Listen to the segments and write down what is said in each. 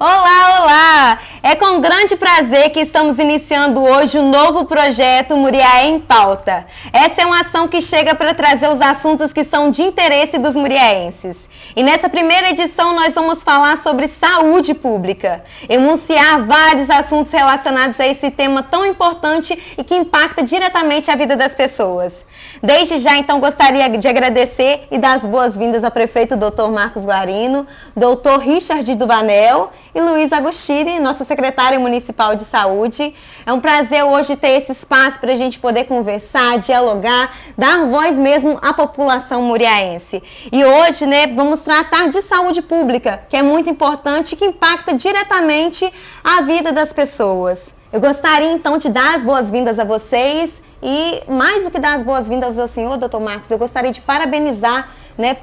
Olá, olá! É com grande prazer que estamos iniciando hoje um novo projeto Muriaé em Pauta. Essa é uma ação que chega para trazer os assuntos que são de interesse dos muriaenses. E nessa primeira edição nós vamos falar sobre saúde pública, enunciar vários assuntos relacionados a esse tema tão importante e que impacta diretamente a vida das pessoas. Desde já, então, gostaria de agradecer e dar as boas-vindas ao prefeito Dr. Marcos Guarino, Dr. Richard Duvanel e Luiz Agostini, nosso secretário municipal de saúde. É um prazer hoje ter esse espaço para a gente poder conversar, dialogar, dar voz mesmo à população muriaense. E hoje, vamos tratar de saúde pública, que é muito importante e que impacta diretamente a vida das pessoas. Eu gostaria, então, de dar as boas-vindas a vocês. E mais do que dar as boas-vindas ao senhor, doutor Marcos, eu gostaria de parabenizar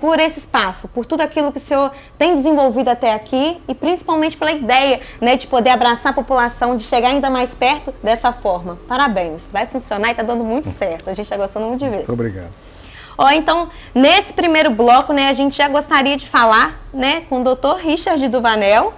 por esse espaço, por tudo aquilo que o senhor tem desenvolvido até aqui e principalmente pela ideia de poder abraçar a população, de chegar ainda mais perto dessa forma. Parabéns, vai funcionar e está dando muito certo, a gente está gostando muito de ver. Muito obrigado. Então, nesse primeiro bloco, a gente já gostaria de falar com o doutor Richard Duvanel,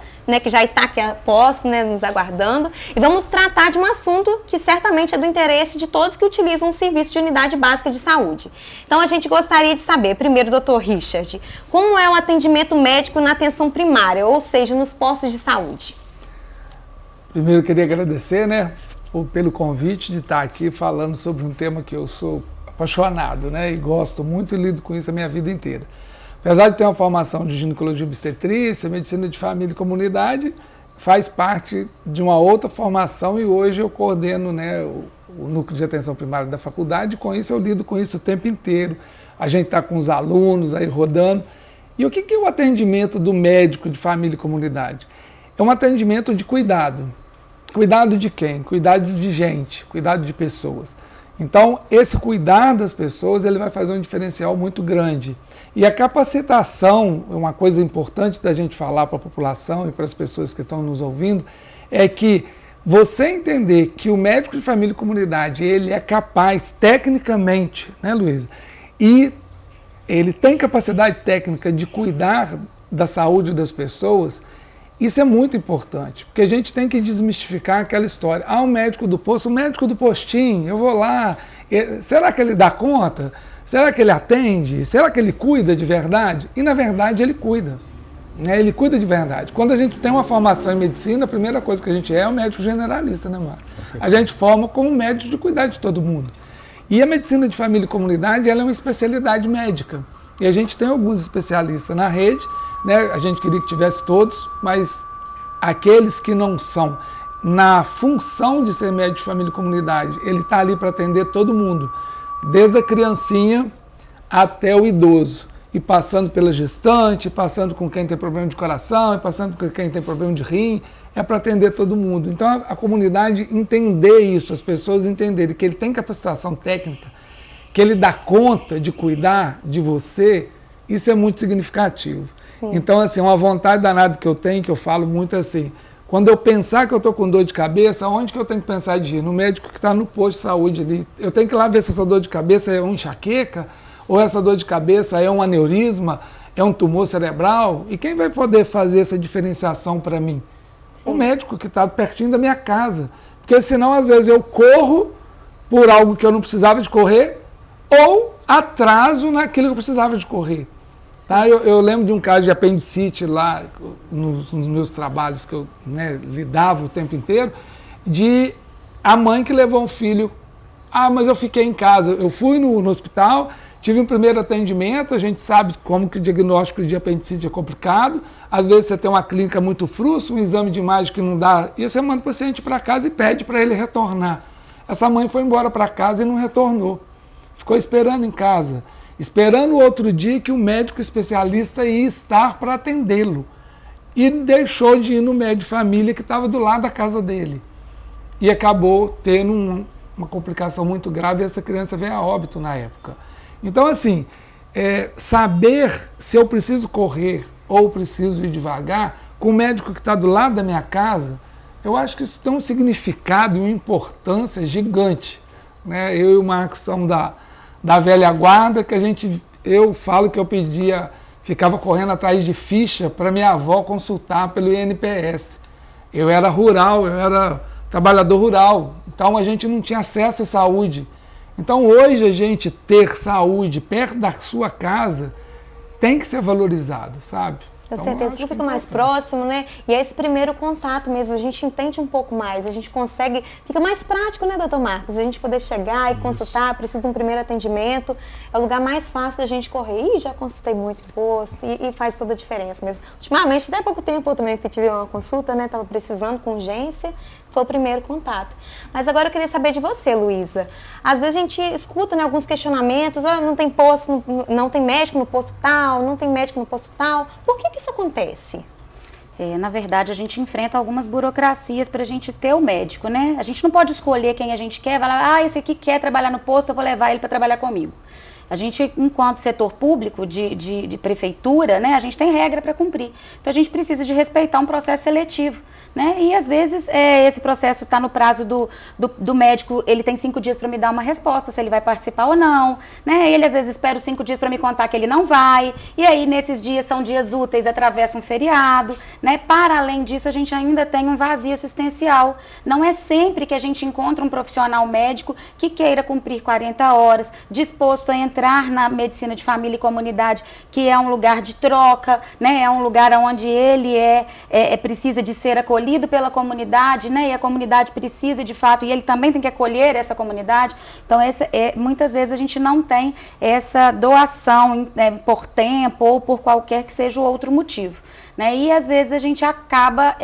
que já está aqui a posse, nos aguardando, e vamos tratar de um assunto que certamente é do interesse de todos que utilizam o serviço de unidade básica de saúde. Então, a gente gostaria de saber, primeiro, doutor Richard, como é o atendimento médico na atenção primária, ou seja, nos postos de saúde? Primeiro, eu queria agradecer, pelo convite de estar aqui falando sobre um tema que eu sou apaixonado, e gosto muito e lido com isso a minha vida inteira. Apesar de ter uma formação de ginecologia e obstetrícia, medicina de família e comunidade, faz parte de uma outra formação e hoje eu coordeno o núcleo de atenção primária da faculdade. Com isso eu lido com isso o tempo inteiro. A gente está com os alunos aí rodando. E o que é o atendimento do médico de família e comunidade? É um atendimento de cuidado. Cuidado de quem? Cuidado de gente, cuidado de pessoas. Então, esse cuidar das pessoas, ele vai fazer um diferencial muito grande. E a capacitação, uma coisa importante da gente falar para a população e para as pessoas que estão nos ouvindo, é que você entender que o médico de família e comunidade, ele é capaz tecnicamente, Luísa? E ele tem capacidade técnica de cuidar da saúde das pessoas. Isso é muito importante, porque a gente tem que desmistificar aquela história. O médico do posto, o médico do postinho, eu vou lá, será que ele dá conta? Será que ele atende? Será que ele cuida de verdade? E na verdade ele cuida, ele cuida de verdade. Quando a gente tem uma formação em medicina, a primeira coisa que a gente é um médico generalista, Marcos? A gente forma como médico de cuidar de todo mundo. E a medicina de família e comunidade, ela é uma especialidade médica. E a gente tem alguns especialistas na rede, a gente queria que tivesse todos, mas aqueles que não são, na função de ser médico de família e comunidade, ele está ali para atender todo mundo, desde a criancinha até o idoso, e passando pela gestante, passando com quem tem problema de coração, e passando com quem tem problema de rim, é para atender todo mundo. Então a comunidade entender isso, as pessoas entenderem que ele tem capacitação técnica, que ele dá conta de cuidar de você, isso é muito significativo. Sim. Então, assim, uma vontade danada que eu tenho, que eu falo muito assim, quando eu pensar que eu estou com dor de cabeça, onde que eu tenho que pensar de ir? No médico que está no posto de saúde ali. Eu tenho que ir lá ver se essa dor de cabeça é uma enxaqueca, ou essa dor de cabeça é um aneurisma, é um tumor cerebral. E quem vai poder fazer essa diferenciação para mim? Sim. O médico que está pertinho da minha casa. Porque senão, às vezes, eu corro por algo que eu não precisava de correr, ou atraso naquilo que eu precisava de correr. Tá? Eu lembro de um caso de apendicite lá nos meus trabalhos que eu lidava o tempo inteiro, de a mãe que levou um filho, mas eu fiquei em casa, eu fui no hospital, tive um primeiro atendimento, a gente sabe como que o diagnóstico de apendicite é complicado, às vezes você tem uma clínica muito frustra, um exame de imagem que não dá, e você manda o paciente para casa e pede para ele retornar. Essa mãe foi embora para casa e não retornou, ficou esperando em casa, esperando o outro dia que o médico especialista ia estar para atendê-lo. E deixou de ir no médico de família que estava do lado da casa dele. E acabou tendo uma complicação muito grave e essa criança veio a óbito na época. Então, assim, saber se eu preciso correr ou preciso ir devagar, com o médico que está do lado da minha casa, eu acho que isso tem um significado e uma importância gigante. Eu e o Marcos somos da velha guarda, que eu falo que eu ficava correndo atrás de ficha para minha avó consultar pelo INPS. Eu era rural, eu era trabalhador rural, então a gente não tinha acesso à saúde. Então hoje a gente ter saúde perto da sua casa tem que ser valorizado, sabe? Com Então, certeza, tudo fica mais próximo, né? E é esse primeiro contato mesmo, a gente entende um pouco mais, a gente consegue, fica mais prático, né, doutor Marcos? A gente poder chegar e consultar, precisa de um primeiro atendimento, é o lugar mais fácil da gente correr. Ih, já consultei muito em posto e faz toda a diferença mesmo. Ultimamente, até pouco tempo eu também tive uma consulta, né? Estava precisando com urgência, foi o primeiro contato. Mas agora eu queria saber de você, Luísa. Às vezes a gente escuta, né, alguns questionamentos, não tem posto, não tem médico no posto tal, não tem médico no posto tal. Por que isso acontece? Na verdade, a gente enfrenta algumas burocracias para a gente ter o médico, né? A gente não pode escolher quem a gente quer, falar, esse aqui quer trabalhar no posto, eu vou levar ele para trabalhar comigo. A gente, enquanto setor público de prefeitura, né, a gente tem regra para cumprir. Então, a gente precisa de respeitar um processo seletivo, né? E, às vezes, esse processo está no prazo do médico, ele tem 5 dias para me dar uma resposta, se ele vai participar ou não, né? Ele, às vezes, espera os 5 dias para me contar que ele não vai, e aí, nesses dias, são dias úteis, atravessa um feriado, né? Para além disso, a gente ainda tem um vazio assistencial. Não é sempre que a gente encontra um profissional médico que queira cumprir 40 horas, disposto a entrar na medicina de família e comunidade, que é um lugar de troca, né? É um lugar onde ele precisa de ser acolhido pela comunidade, né? E a comunidade precisa de fato, e ele também tem que acolher essa comunidade. Então, muitas vezes a gente não tem essa doação por tempo ou por qualquer que seja o outro motivo, né? E às vezes a gente acaba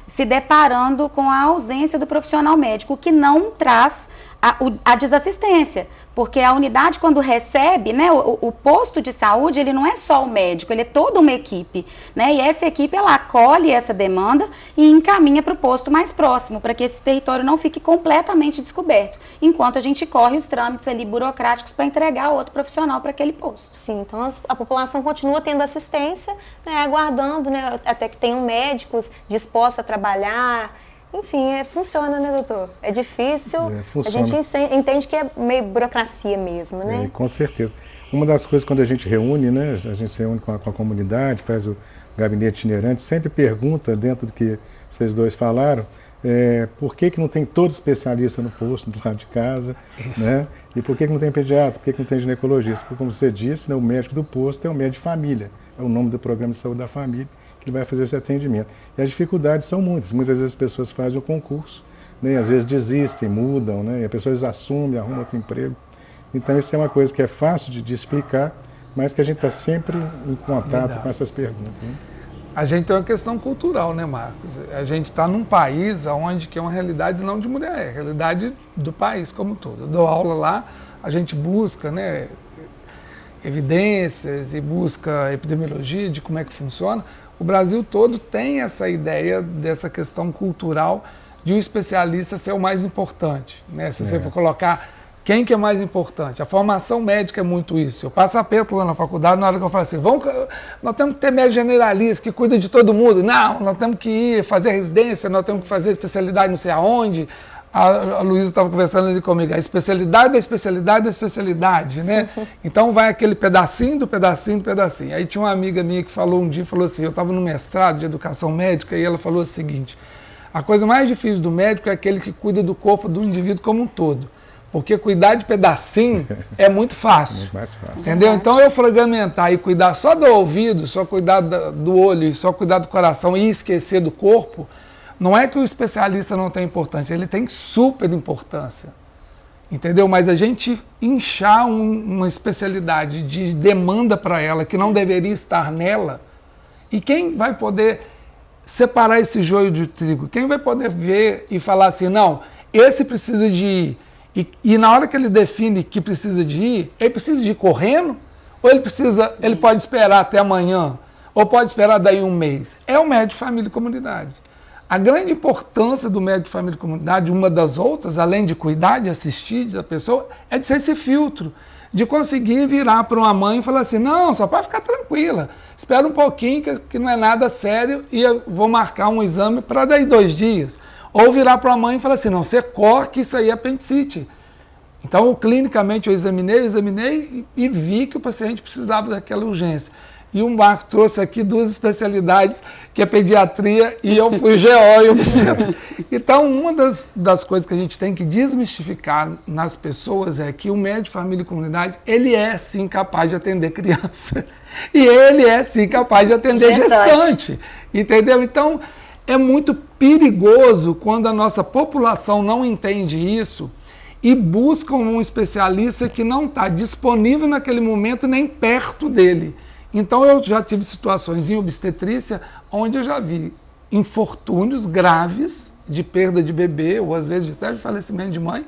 se deparando com a ausência do profissional médico, o que não traz a desassistência, porque a unidade, quando recebe, né, o posto de saúde, ele não é só o médico, ele é toda uma equipe, né, e essa equipe, ela acolhe essa demanda e encaminha para o posto mais próximo, para que esse território não fique completamente descoberto, enquanto a gente corre os trâmites ali burocráticos para entregar outro profissional para aquele posto. Sim, então a população continua tendo assistência, né, aguardando, né, até que tenham médicos dispostos a trabalhar. Enfim, funciona, né, doutor? É difícil, a gente entende que é meio burocracia mesmo, né? Com certeza. Uma das coisas, quando a gente reúne, né, a gente se reúne com a comunidade, faz o gabinete itinerante, sempre pergunta, dentro do que vocês dois falaram, por que não tem todo especialista no posto, do lado de casa, né? E por que não tem pediatra, por que não tem ginecologista? Porque, como você disse, né, o médico do posto é o médico de família, é o nome do programa de saúde da família, que vai fazer esse atendimento. E as dificuldades são muitas. Muitas vezes as pessoas fazem o concurso, né? Às vezes desistem, mudam, né? E as pessoas assumem, arrumam outro emprego. Então isso é uma coisa que é fácil de explicar, mas que a gente está sempre em contato com essas perguntas, né? A gente tem uma questão cultural, né, Marcos? A gente está num país onde que é uma realidade não de mulher, é a realidade do país como um todo. Eu dou aula lá, a gente busca, né, evidências e busca epidemiologia de como é que funciona. O Brasil todo tem essa ideia dessa questão cultural de um especialista ser o mais importante, né? Se você for colocar quem que é mais importante, a formação médica é muito isso. Eu passo aperto lá na faculdade na hora que eu falo assim, nós temos que ter médico generalista que cuida de todo mundo. Não, nós temos que ir fazer residência, nós temos que fazer especialidade não sei aonde. A Luísa estava conversando ali comigo, a especialidade da especialidade da especialidade, né? Então vai aquele pedacinho do pedacinho do pedacinho. Aí tinha uma amiga minha que falou um dia, falou assim, eu estava no mestrado de educação médica e ela falou o seguinte, a coisa mais difícil do médico é aquele que cuida do corpo do indivíduo como um todo, porque cuidar de pedacinho é muito fácil. Muito mais fácil. Entendeu? Então eu fragmentar e cuidar só do ouvido, só cuidar do olho, só cuidar do coração e esquecer do corpo, não é que o especialista não tem importância, ele tem super importância, entendeu? Mas a gente inchar uma especialidade de demanda para ela que não deveria estar nela, e quem vai poder separar esse joio de trigo? Quem vai poder ver e falar assim, não, esse precisa de ir, e na hora que ele define que precisa de ir, ele precisa de ir correndo, ou ele pode esperar até amanhã, ou pode esperar daí um mês? É o médico de família e comunidade. A grande importância do médico de família e comunidade, uma das outras, além de cuidar, de assistir da pessoa, é de ser esse filtro, de conseguir virar para uma mãe e falar assim, não, só pode ficar tranquila, espera um pouquinho que não é nada sério e eu vou marcar um exame para daí 2 dias. Ou virar para a mãe e falar assim, não, você corre que isso aí é apendicite. Então, clinicamente eu examinei e vi que o paciente precisava daquela urgência. E o Marco trouxe aqui 2 especialidades, que é pediatria e eu fui GO e obstetra. Então, uma das coisas que a gente tem que desmistificar nas pessoas é que o médico de família e comunidade, ele é sim capaz de atender criança. E ele é sim capaz de atender gestante. Entendeu? Então, é muito perigoso quando a nossa população não entende isso e buscam um especialista que não está disponível naquele momento nem perto dele. Então eu já tive situações em obstetrícia onde eu já vi infortúnios graves de perda de bebê ou às vezes até de falecimento de mãe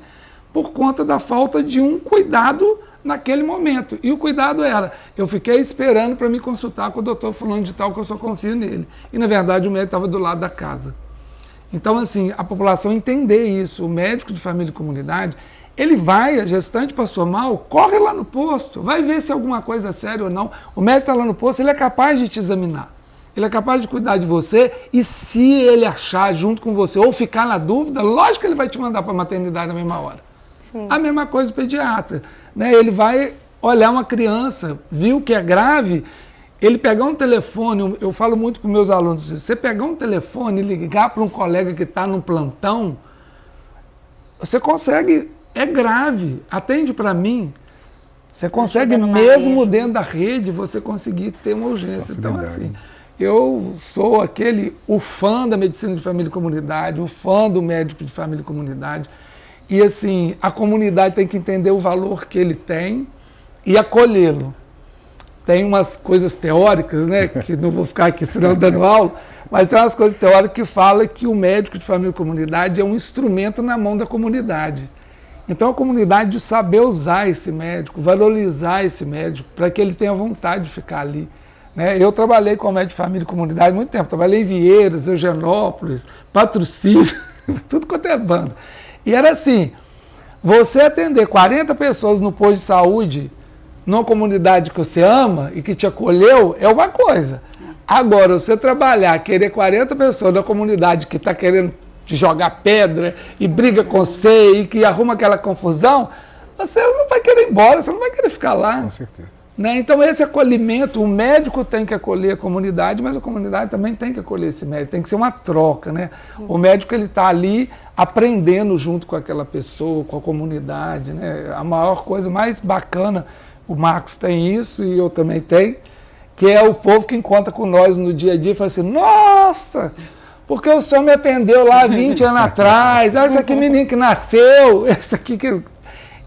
por conta da falta de um cuidado naquele momento. E o cuidado era, eu fiquei esperando para me consultar com o doutor fulano de tal, que eu só confio nele. E na verdade o médico estava do lado da casa. Então assim, a população entender isso, o médico de família e comunidade, ele vai, a gestante passou mal, corre lá no posto, vai ver se alguma coisa é séria ou não. O médico está lá no posto, ele é capaz de te examinar. Ele é capaz de cuidar de você e se ele achar junto com você ou ficar na dúvida, lógico que ele vai te mandar para a maternidade na mesma hora. Sim. A mesma coisa o pediatra. Né? Ele vai olhar uma criança, viu que é grave, ele pegar um telefone, eu falo muito para os meus alunos, se você pegar um telefone e ligar para um colega que está num plantão, você consegue... É grave, atende para mim. Você consegue mesmo dentro da rede, você conseguir ter uma urgência. Então, assim, eu sou o fã da medicina de família e comunidade, o fã do médico de família e comunidade. E, assim, a comunidade tem que entender o valor que ele tem e acolhê-lo. Tem umas coisas teóricas, né, que não vou ficar aqui senão dando aula, mas tem umas coisas teóricas que falam que o médico de família e comunidade é um instrumento na mão da comunidade. Então a comunidade de saber usar esse médico, valorizar esse médico, para que ele tenha vontade de ficar ali. Né? Eu trabalhei com médico de família e comunidade há muito tempo, trabalhei em Vieiras, Eugenópolis, Patrocínio, tudo quanto é banda. E era assim, você atender 40 pessoas no posto de saúde, numa comunidade que você ama e que te acolheu, é uma coisa. Agora, você trabalhar, querer 40 pessoas na comunidade que está querendo de jogar pedra e briga com você e que arruma aquela confusão, você não vai querer ir embora, você não vai querer ficar lá. Com certeza. Né? Então esse acolhimento, o médico tem que acolher a comunidade, mas a comunidade também tem que acolher esse médico, tem que ser uma troca. Né? O médico ele está ali aprendendo junto com aquela pessoa, com a comunidade. Né? A maior coisa mais bacana, o Marcos tem isso e eu também tenho, que é o povo que encontra com nós no dia a dia e fala assim, nossa, porque o senhor me atendeu lá 20 anos atrás, esse aqui menino que nasceu, esse aqui que...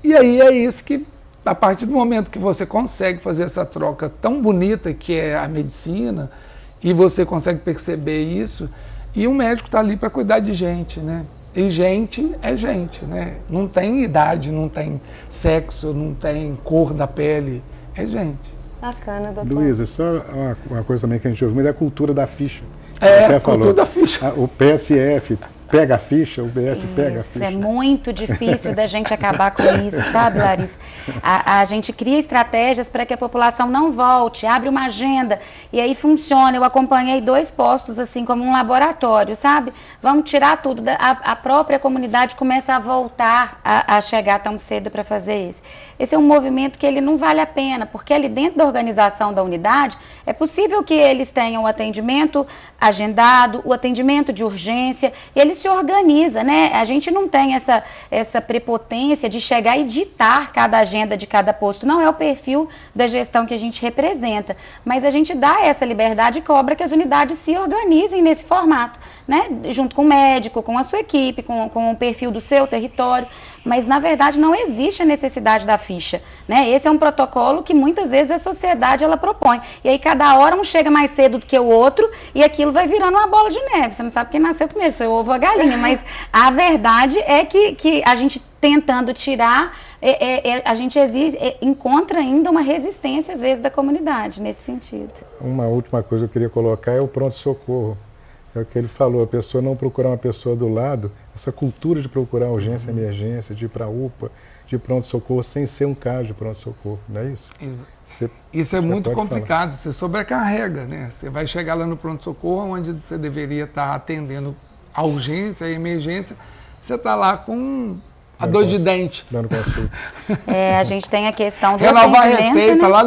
E aí é isso que, a partir do momento que você consegue fazer essa troca tão bonita que é a medicina, e você consegue perceber isso, e o médico está ali para cuidar de gente, né? E gente é gente, né? Não tem idade, não tem sexo, não tem cor da pele, é gente. Bacana, doutor. Luísa, só uma coisa também que a gente ouve muito é a cultura da ficha. A cultura da ficha. O PSF pega a ficha, o BS pega a ficha. Isso é muito difícil da gente acabar com isso, sabe, Larissa? A gente cria estratégias para que a população não volte, abre uma agenda e aí funciona. Eu acompanhei 2 postos assim como um laboratório, sabe? Vamos tirar tudo, a própria comunidade começa a voltar a chegar tão cedo para fazer isso. Esse é um movimento que ele não vale a pena, porque ali dentro da organização da unidade é possível que eles tenham o atendimento agendado, o atendimento de urgência, e eles se organizam, né? A gente não tem essa prepotência de chegar e ditar cada agenda de cada posto, não é o perfil da gestão que a gente representa, mas a gente dá essa liberdade e cobra que as unidades se organizem nesse formato, né? Junto com o médico, com a sua equipe, com o perfil do seu território, mas na verdade não existe a necessidade da ficha, né? Esse é um protocolo que muitas vezes a sociedade ela propõe, e aí cada hora um chega mais cedo do que o outro e aquilo vai virando uma bola de neve, você não sabe quem nasceu primeiro, se foi o ovo ou a galinha, mas a verdade é que a gente tentando tirar, a gente encontra ainda uma resistência às vezes da comunidade nesse sentido. Uma última coisa que eu queria colocar é o pronto-socorro. É o que ele falou, a pessoa não procurar uma pessoa do lado, essa cultura de procurar urgência, emergência, de ir para a UPA, de pronto-socorro, sem ser um caso de pronto-socorro, não é isso? Isso é muito complicado, você sobrecarrega, né? Você vai chegar lá no pronto-socorro, onde você deveria estar atendendo a urgência, a emergência, você está lá com A dor de dente. Dando consulta. A gente tem a questão do Renovar a atendimento, receita né? lá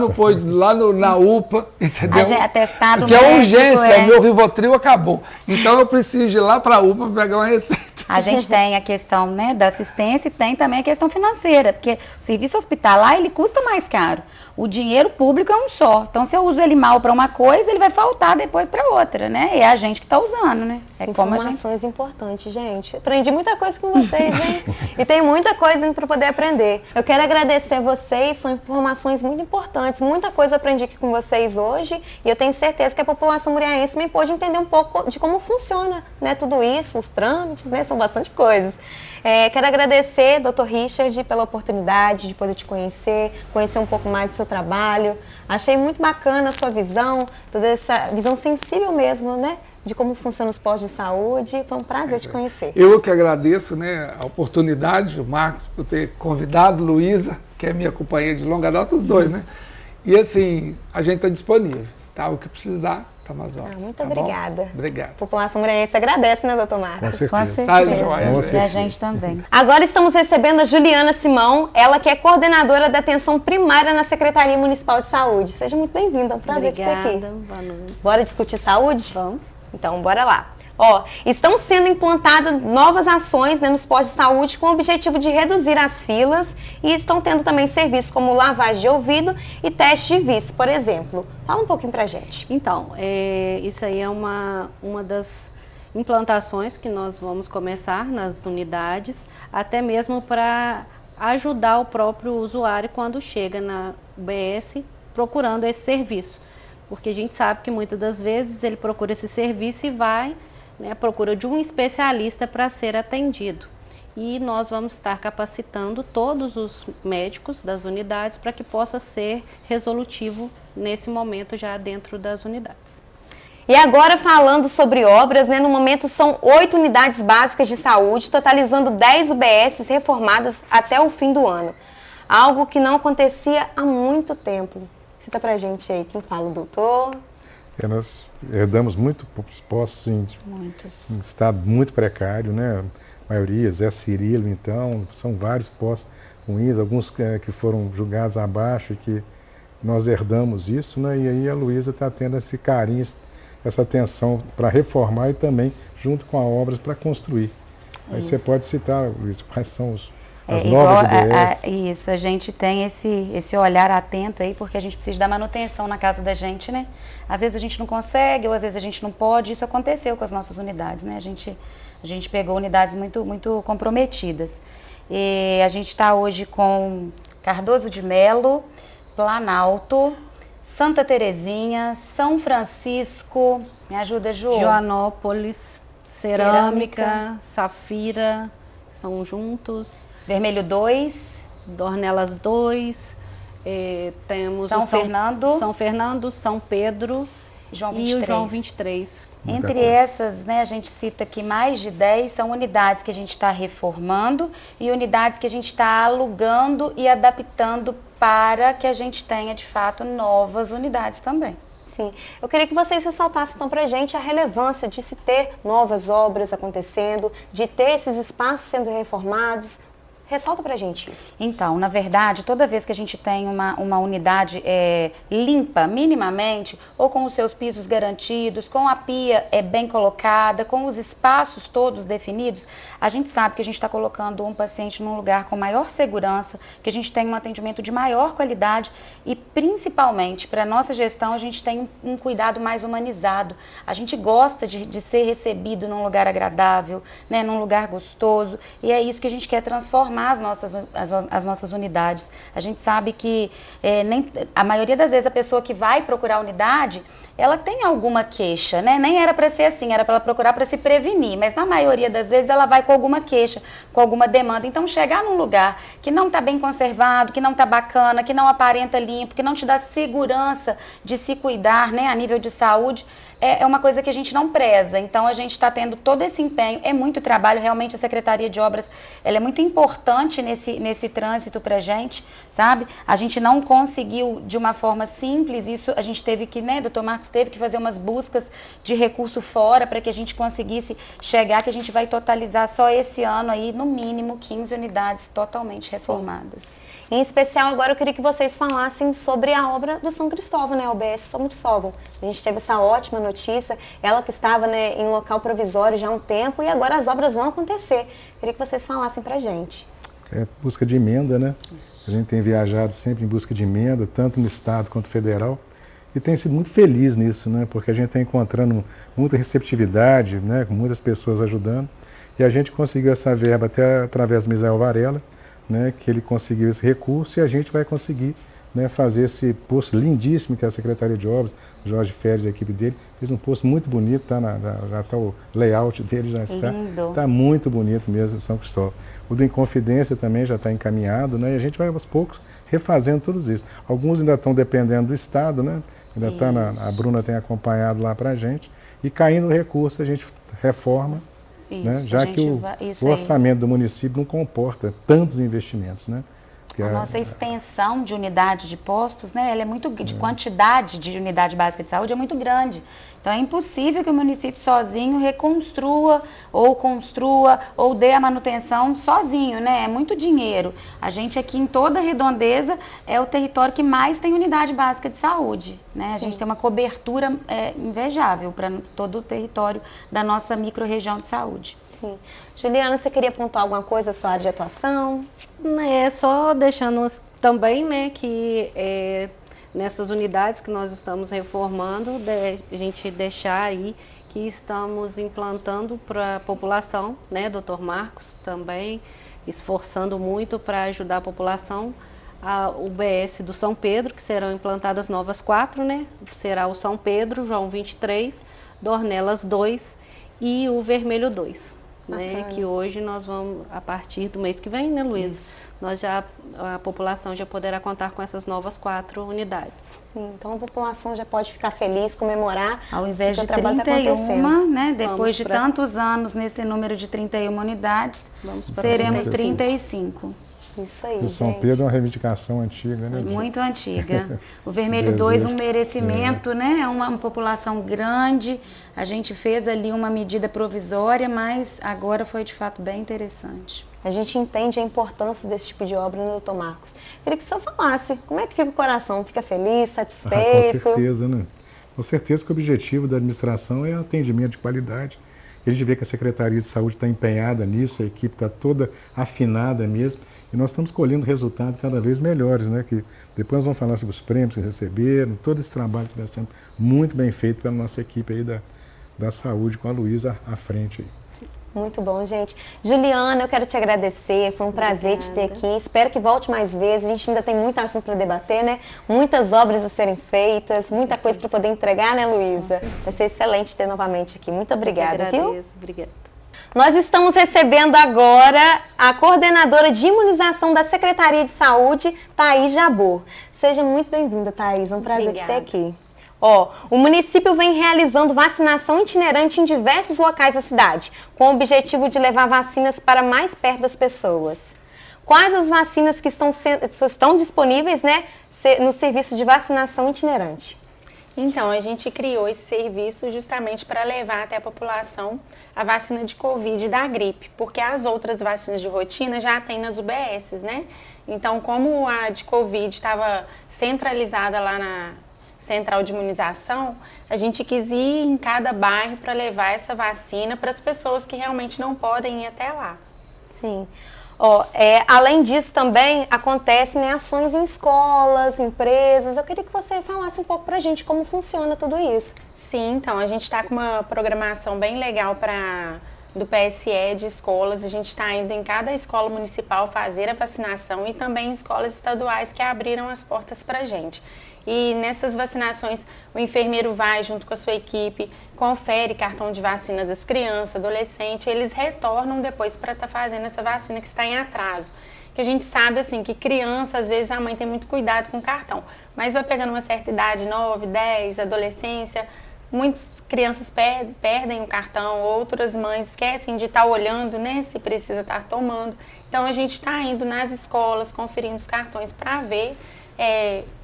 na UPA, entendeu? Atestado Porque é médico, urgência, meu Rivotril acabou. Então eu preciso ir lá para a UPA para pegar uma receita. A gente tem a questão, né, da assistência e tem também a questão financeira, porque o serviço hospitalar, ele custa mais caro. O dinheiro público é um só. Então, se eu uso ele mal para uma coisa, ele vai faltar depois para outra, né? E é a gente que está usando, né? É como a gente... Informações importantes, gente. Aprendi muita coisa com vocês, hein? E tem muita coisa para poder aprender. Eu quero agradecer a vocês, são informações muito importantes. Muita coisa eu aprendi aqui com vocês hoje e eu tenho certeza que a população muriaense também pode entender um pouco de como funciona, né, tudo isso, os trâmites, né? São bastante coisas. Quero agradecer, Dr. Richard, pela oportunidade de poder te conhecer um pouco mais do seu trabalho. Achei muito bacana a sua visão, toda essa visão sensível mesmo, né? De como funcionam os postos de saúde. Foi um prazer te conhecer. Eu que agradeço, né, a oportunidade, o Marcos, por ter convidado, Luísa, que é minha companheira de longa data, os dois, né? E assim, a gente está disponível, tá? O que precisar, estamos ó. Muito obrigada. Obrigado. A população muriaense agradece, né, doutor Marcos? Com certeza. Tá, joia. E a gente também. Agora estamos recebendo a Juliana Simão, ela que é coordenadora da atenção primária na Secretaria Municipal de Saúde. Seja muito bem-vinda, é um prazer te ter aqui. Boa noite. Bora discutir saúde? Vamos. Então, bora lá. Estão sendo implantadas novas ações, né, nos postos de saúde com o objetivo de reduzir as filas e estão tendo também serviços como lavagem de ouvido e teste de vício, por exemplo. Fala um pouquinho pra gente. Então, isso aí é uma das implantações que nós vamos começar nas unidades, até mesmo para ajudar o próprio usuário quando chega na UBS procurando esse serviço. Porque a gente sabe que muitas das vezes ele procura esse serviço e vai, né, à procura de um especialista para ser atendido. E nós vamos estar capacitando todos os médicos das unidades para que possa ser resolutivo nesse momento já dentro das unidades. E agora falando sobre obras, né, no momento são 8 unidades básicas de saúde, totalizando 10 UBSs reformadas até o fim do ano. Algo que não acontecia há muito tempo. Cita pra gente aí, quem fala, o doutor? Nós herdamos muitos postos em estado muito precário, né? A maioria, Zé Cirilo, então, são vários postos ruins, alguns que foram julgados abaixo, que nós herdamos isso, né? E aí a Luísa está tendo esse carinho, essa atenção para reformar e também junto com a obras para construir. Aí você pode citar, Luísa, quais são as novas UBS. Isso, a gente tem esse olhar atento aí, porque a gente precisa da manutenção na casa da gente, né? Às vezes a gente não consegue, ou às vezes a gente não pode, isso aconteceu com as nossas unidades, né? A gente pegou unidades muito, muito comprometidas. E a gente está hoje com Cardoso de Melo, Planalto, Santa Terezinha, São Francisco, me ajuda, Ju? Joanópolis, Cerâmica, Safira, são juntos. Vermelho 2, Dornelas 2, temos São Fernando, São Pedro João e 23. o João 23. Entre essas, né, a gente cita que mais de 10 são unidades que a gente está reformando e unidades que a gente está alugando e adaptando para que a gente tenha, de fato, novas unidades também. Sim, eu queria que vocês ressaltassem então pra gente a relevância de se ter novas obras acontecendo, de ter esses espaços sendo reformados. Ressalta pra gente isso. Então, na verdade, toda vez que a gente tem uma unidade limpa, minimamente, ou com os seus pisos garantidos, com a pia bem colocada, com os espaços todos definidos, a gente sabe que a gente está colocando um paciente num lugar com maior segurança, que a gente tem um atendimento de maior qualidade e, principalmente, para a nossa gestão, a gente tem um cuidado mais humanizado. A gente gosta de ser recebido num lugar agradável, né, num lugar gostoso, e é isso que a gente quer transformar as nossas unidades. A gente sabe que a maioria das vezes a pessoa que vai procurar a unidade, ela tem alguma queixa, né? Nem era para ser assim, era para ela procurar para se prevenir, mas na maioria das vezes ela vai com alguma queixa, com alguma demanda. Então chegar num lugar que não está bem conservado, que não está bacana, que não aparenta limpo, que não te dá segurança de se cuidar, né, a nível de saúde, é uma coisa que a gente não preza. Então, a gente está tendo todo esse empenho, é muito trabalho, realmente a Secretaria de Obras, ela é muito importante nesse trânsito para a gente, sabe? A gente não conseguiu de uma forma simples, isso a gente teve que, né, doutor Marcos, teve que fazer umas buscas de recurso fora para que a gente conseguisse chegar, que a gente vai totalizar só esse ano aí, no mínimo, 15 unidades totalmente reformadas. Em especial, agora eu queria que vocês falassem sobre a obra do São Cristóvão, né, UBS São Cristóvão. A gente teve essa ótima notícia, ela que estava, né, em local provisório já há um tempo e agora as obras vão acontecer. Eu queria que vocês falassem pra gente. É busca de emenda, né? A gente tem viajado sempre em busca de emenda, tanto no estado quanto federal, e tem sido muito feliz nisso, né? Porque a gente está encontrando muita receptividade, né? Com muitas pessoas ajudando, e a gente conseguiu essa verba até através do Misael Varela, né, que ele conseguiu esse recurso e a gente vai conseguir, né, fazer esse posto lindíssimo que é a Secretaria de Obras, o Jorge Férez e a equipe dele, fez um posto muito bonito, tá já está o layout dele, já está muito bonito mesmo, o São Cristóvão. O do Inconfidência também já está encaminhado, né, e a gente vai aos poucos refazendo tudo isso. Alguns ainda estão dependendo do Estado, né, ainda está a Bruna tem acompanhado lá para a gente, e caindo o recurso a gente reforma. Isso, né? Já que o orçamento do município não comporta tantos investimentos, né? A nossa extensão de unidade de postos, né, ela é muito de quantidade de unidade básica de saúde é muito grande. Então é impossível que o município sozinho reconstrua ou construa ou dê a manutenção sozinho, né? É muito dinheiro. A gente aqui em toda a Redondeza é o território que mais tem unidade básica de saúde, né? Sim. A gente tem uma cobertura invejável para todo o território da nossa micro-região de saúde. Sim. Juliana, você queria pontuar alguma coisa da sua área de atuação? Só deixando também, né, que nessas unidades que nós estamos reformando, a gente deixar aí que estamos implantando para a população, né, doutor Marcos também esforçando muito para ajudar a população, a UBS do São Pedro, que serão implantadas novas 4, né, será o São Pedro, João 23, Dornelas 2 e o Vermelho 2. Né, que hoje nós vamos, a partir do mês que vem, né, Luísa? A população já poderá contar com essas novas 4 unidades. Sim, então a população já pode ficar feliz, comemorar. Ao invés de 31, né, depois de tantos anos nesse número de 31 unidades, seremos 35. Isso aí, o São Pedro é uma reivindicação antiga, né? Muito antiga. O Vermelho 2, um merecimento, né? É uma população grande. A gente fez ali uma medida provisória, mas agora foi de fato bem interessante. A gente entende a importância desse tipo de obra, né, doutor Marcos? Queria que o senhor falasse, como é que fica o coração? Fica feliz, satisfeito? Com certeza, né? Com certeza que o objetivo da administração é atendimento de qualidade. A gente vê que a Secretaria de Saúde está empenhada nisso, a equipe está toda afinada mesmo, e nós estamos colhendo resultados cada vez melhores, né? Que depois nós vamos falar sobre os prêmios que receberam, todo esse trabalho que está sendo muito bem feito pela nossa equipe aí da saúde, com a Luísa à frente aí. Muito bom, gente. Juliana, eu quero te agradecer, foi um prazer te ter aqui. Espero que volte mais vezes, a gente ainda tem muito assunto para debater, né? Muitas obras a serem feitas, muita coisa para poder entregar, né, Luísa? Vai ser excelente ter novamente aqui. Muito obrigada, viu? Obrigada. Nós estamos recebendo agora a coordenadora de imunização da Secretaria de Saúde, Thaís Jabor. Seja muito bem-vinda, Thaís, é um prazer te ter aqui. O município vem realizando vacinação itinerante em diversos locais da cidade, com o objetivo de levar vacinas para mais perto das pessoas. Quais as vacinas que estão disponíveis, né, no serviço de vacinação itinerante? Então, a gente criou esse serviço justamente para levar até a população a vacina de Covid e da gripe, porque as outras vacinas de rotina já tem nas UBSs, né? Então, como a de Covid estava centralizada lá na central de imunização, a gente quis ir em cada bairro para levar essa vacina para as pessoas que realmente não podem ir até lá. Sim. Além disso também acontecem, né, ações em escolas, empresas. Eu queria que você falasse um pouco para a gente como funciona tudo isso. Sim, então a gente está com uma programação bem legal do PSE de escolas. A gente está indo em cada escola municipal fazer a vacinação e também em escolas estaduais que abriram as portas para a gente. E nessas vacinações, o enfermeiro vai junto com a sua equipe, confere cartão de vacina das crianças, adolescentes, eles retornam depois para estar fazendo essa vacina que está em atraso. Que a gente sabe assim que criança, às vezes a mãe tem muito cuidado com o cartão, mas vai pegando uma certa idade, 9, 10, adolescência, muitas crianças perdem o cartão, outras mães esquecem de estar olhando, né, se precisa estar tomando. Então a gente está indo nas escolas, conferindo os cartões para ver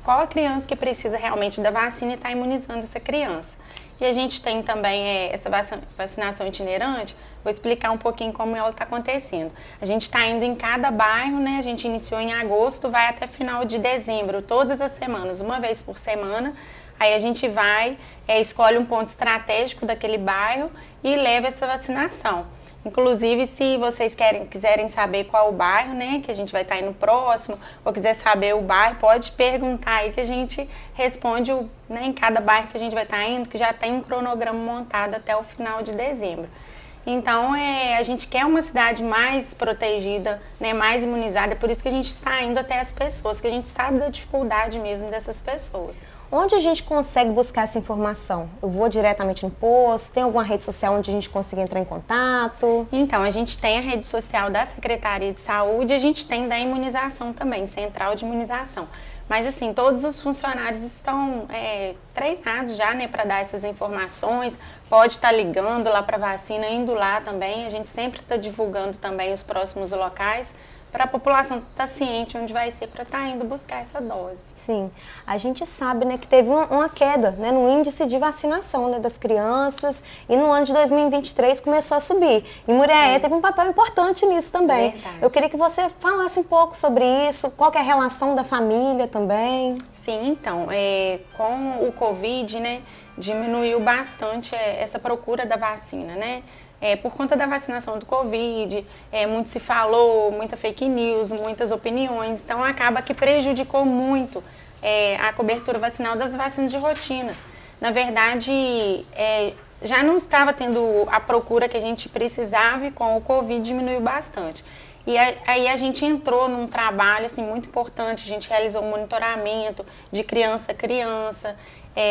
qual a criança que precisa realmente da vacina e está imunizando essa criança. E a gente tem também essa vacinação itinerante. Vou explicar um pouquinho como ela está acontecendo. A gente está indo em cada bairro, né? A gente iniciou em agosto, vai até final de dezembro, todas as semanas, uma vez por semana. Aí a gente vai, escolhe um ponto estratégico daquele bairro e leva essa vacinação. Inclusive, se vocês quiserem saber qual o bairro, né, que a gente vai estar indo próximo, ou quiser saber o bairro, pode perguntar aí que a gente responde né, em cada bairro que a gente vai estar indo, que já tem um cronograma montado até o final de dezembro. Então, a gente quer uma cidade mais protegida, né, mais imunizada, é por isso que a gente está indo até as pessoas, que a gente sabe da dificuldade mesmo dessas pessoas. Onde a gente consegue buscar essa informação? Eu vou diretamente no posto? Tem alguma rede social onde a gente consiga entrar em contato? Então, a gente tem a rede social da Secretaria de Saúde, a gente tem da imunização também, Central de Imunização. Mas, assim, todos os funcionários estão treinados já, né, para dar essas informações. Pode estar ligando lá para a vacina, indo lá também. A gente sempre está divulgando também os próximos locais, para a população estar ciente onde vai ser para estar indo buscar essa dose. Sim, a gente sabe, né, que teve uma queda, né, no índice de vacinação, né, das crianças, e no ano de 2023 começou a subir. E Muriaé teve um papel importante nisso também. Verdade. Eu queria que você falasse um pouco sobre isso, qual que é a relação da família também. Sim, então, com o Covid, né, diminuiu bastante essa procura da vacina, né? Por conta da vacinação do Covid, muito se falou, muita fake news, muitas opiniões, então acaba que prejudicou muito a cobertura vacinal das vacinas de rotina. Na verdade, já não estava tendo a procura que a gente precisava e com o Covid diminuiu bastante. E aí a gente entrou num trabalho assim, muito importante, a gente realizou um monitoramento de criança a criança,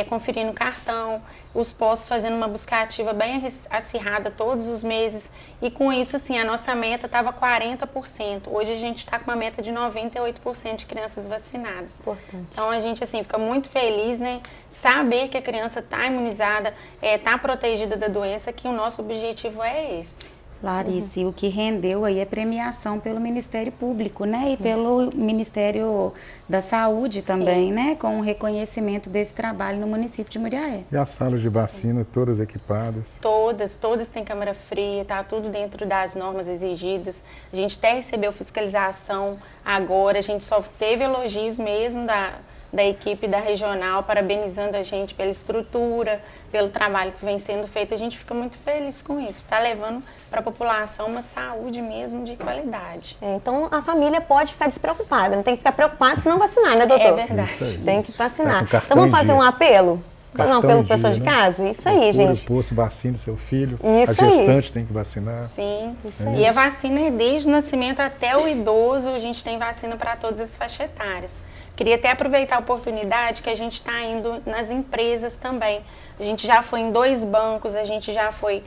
conferindo cartão, os postos fazendo uma busca ativa bem acirrada todos os meses, e com isso, assim, a nossa meta estava 40%. Hoje a gente está com uma meta de 98% de crianças vacinadas. Importante. Então a gente, assim, fica muito feliz, né, saber que a criança está imunizada, está protegida da doença, que o nosso objetivo é esse. Larissa, e o que rendeu aí é premiação pelo Ministério Público, né? E pelo Ministério da Saúde também, né? Com o reconhecimento desse trabalho no município de Muriaé. E as salas de vacina, todas equipadas? Todas têm câmara fria, tá tudo dentro das normas exigidas. A gente até recebeu fiscalização agora, a gente só teve elogios mesmo da equipe da regional, parabenizando a gente pela estrutura, pelo trabalho que vem sendo feito. A gente fica muito feliz com isso. Está levando para a população uma saúde mesmo de qualidade. Então a família pode ficar despreocupada, não tem que ficar preocupada se não vacinar, né, doutor? É verdade. Tem que vacinar. Tá, então vamos fazer um apelo? Não, pelo pessoal de né? casa? Isso aí, gente. O posto, vacine seu filho, Isso a gestante tem que vacinar. Sim, Isso e a vacina é desde o nascimento até o idoso, a gente tem vacina para todas as faixas etárias. Queria até aproveitar a oportunidade que a gente está indo nas empresas também. A gente já foi em 2 bancos, a gente já foi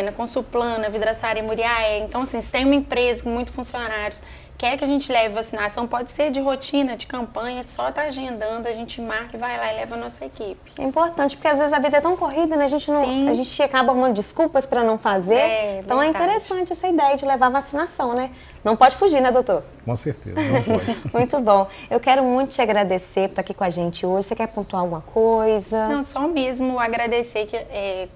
na Consulplan, na Vidraçara e Muriaé. Então, assim, se tem uma empresa com muitos funcionários, quer que a gente leve vacinação, pode ser de rotina, de campanha, só tá agendando, a gente marca e vai lá e leva a nossa equipe. É importante, porque às vezes a vida é tão corrida, né? A gente acaba arrumando desculpas para não fazer. Então verdade. É interessante essa ideia de levar vacinação, né? Não pode fugir, né, doutor? Com certeza, não pode. Muito bom. Eu quero muito te agradecer por estar aqui com a gente hoje. Você quer pontuar alguma coisa? Não, só mesmo agradecer que